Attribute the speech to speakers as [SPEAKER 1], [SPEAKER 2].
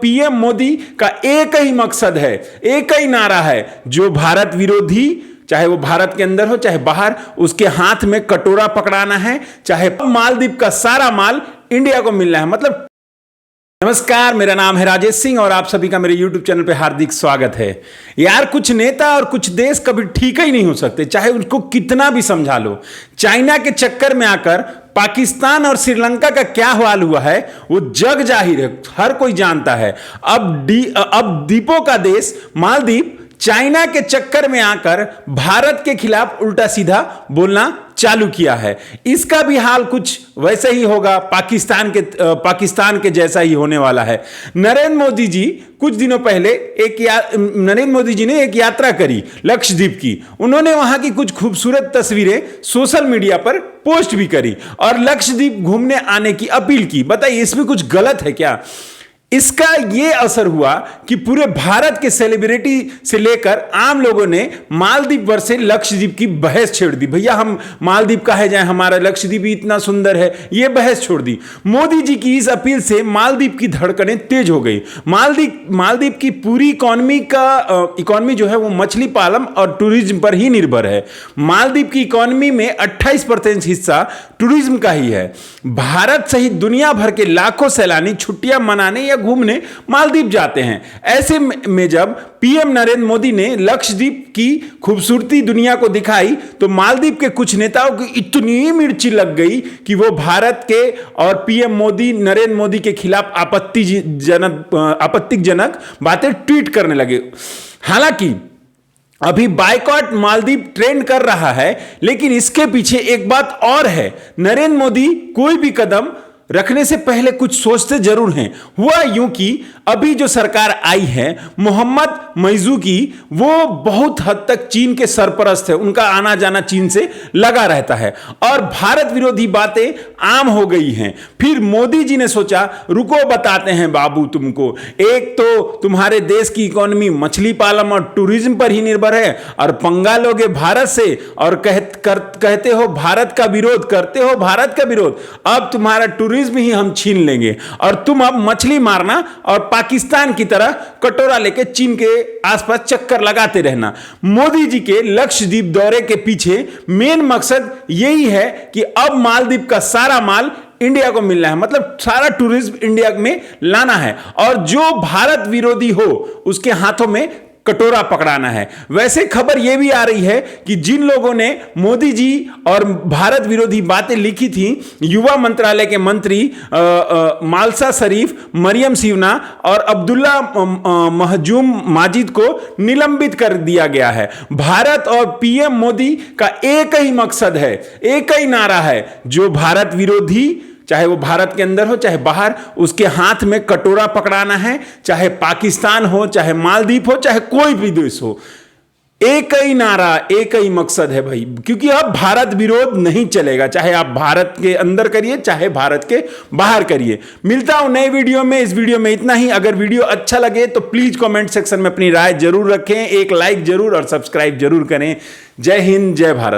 [SPEAKER 1] PM Modi का एक ही मकसद है, एक ही नारा है, जो भारत विरोधी, चाहे वो भारत के अंदर हो चाहे बाहर, उसके हाथ में कटोरा पकड़ाना है, चाहे मालदीव का सारा माल इंडिया को मिलना है। मतलब नमस्कार, मेरा नाम है राजेश सिंह और आप सभी का मेरे YouTube चैनल पे हार्दिक स्वागत है। यार, कुछ नेता और कुछ देश कभी ठीक ही नहीं हो सकते, चाहे उनको कितना भी समझा लो। चाइना के चक्कर में आकर पाकिस्तान और श्रीलंका का क्या हाल हुआ है वो जग जाहिर है, हर कोई जानता है। अब द्वीपों का देश मालदीव चाइना के चक्कर में आकर भारत के खिलाफ उल्टा सीधा बोलना चालू किया है। इसका भी हाल कुछ वैसे ही होगा, पाकिस्तान के जैसा ही होने वाला है। नरेंद्र मोदी जी कुछ दिनों पहले नरेंद्र मोदी जी ने एक यात्रा करी लक्षद्वीप की। उन्होंने वहां की कुछ खूबसूरत तस्वीरें सोशल मीडिया पर पोस्ट भी करी और लक्षद्वीप घूमने आने की अपील की। बताइए, इसमें कुछ गलत है क्या? इसका यह असर हुआ कि पूरे भारत के सेलिब्रिटी से लेकर आम लोगों ने मालदीव वर्सेस लक्षद्वीप की बहस छेड़ दी। भैया, हम मालदीव कहे जाए, हमारा लक्षद्वीप भी इतना सुंदर है, यह बहस छोड़ दी। मोदी जी की इस अपील से मालदीव की धड़कनें तेज हो गई। मालदीव की पूरी इकोनॉमी जो है वो मछली पालन और टूरिज्म पर ही निर्भर है। मालदीव की इकोनॉमी में 28% हिस्सा टूरिज्म का ही है। भारत सहित दुनिया भर के लाखों सैलानी छुट्टियां मनाने या घूमने मालदीव जाते हैं। ऐसे में जब पीएम नरेंद्र मोदी ने लक्षद्वीप की खूबसूरती दुनिया को दिखाई तो मालदीव के कुछ नेताओं की इतनी मिर्ची लग गई कि वो भारत के और पीएम नरेंद्र मोदी के खिलाफ आपत्तिजनक बातें ट्वीट करने लगे। हालांकि अभी बायकॉट मालदीव ट्रेंड कर रहा है, लेकिन इसके पीछे एक बात और है। नरेंद्र मोदी कोई भी कदम रखने से पहले कुछ सोचते जरूर हैं। हुआ यूं कि अभी जो सरकार आई है मोहम्मद मईज़ुकी, वो बहुत हद तक चीन के सरपरस्त है। उनका आना जाना चीन से लगा रहता है और भारत विरोधी बातें आम हो गई हैं। फिर मोदी जी ने सोचा, रुको बताते हैं बाबू तुमको। एक तो तुम्हारे देश की इकोनॉमी मछली पालन और टूरिज्म पर ही निर्भर है और पंगा लोगे भारत से और कहते हो भारत का विरोध, करते हो भारत का विरोध। अब तुम्हारा टूरिज्म ही हम छीन लेंगे और तुम अब मछली मारना और पाकिस्तान की तरह कटोरा लेके चीन के आसपास चक्कर लगाते रहना। मोदी जी के लक्षद्वीप दौरे के पीछे मेन मकसद यही है कि अब मालदीव का सारा माल इंडिया को मिलना है, मतलब सारा टूरिज्म इंडिया में लाना है और जो भारत विरोधी हो उसके हाथों में कटोरा पकड़ाना है। वैसे खबर यह भी आ रही है कि जिन लोगों ने मोदी जी और भारत विरोधी बातें लिखी थी, युवा मंत्रालय के मंत्री मालसा शरीफ, मरियम सिवना और अब्दुल्ला महजूम माजिद को निलंबित कर दिया गया है। भारत और पीएम मोदी का एक ही मकसद है, एक ही नारा है, जो भारत विरोधी, चाहे वो भारत के अंदर हो चाहे बाहर, उसके हाथ में कटोरा पकड़ाना है। चाहे पाकिस्तान हो, चाहे मालदीव हो, चाहे कोई भी देश हो, एक ही नारा, एक ही मकसद है भाई। क्योंकि अब भारत विरोध नहीं चलेगा, चाहे आप भारत के अंदर करिए चाहे भारत के बाहर करिए। मिलता हूं नए वीडियो में। इस वीडियो में इतना ही। अगर वीडियो अच्छा लगे तो प्लीज कमेंट सेक्शन में अपनी राय जरूर रखें, एक लाइक जरूर और सब्सक्राइब जरूर करें। जय हिंद, जय भारत।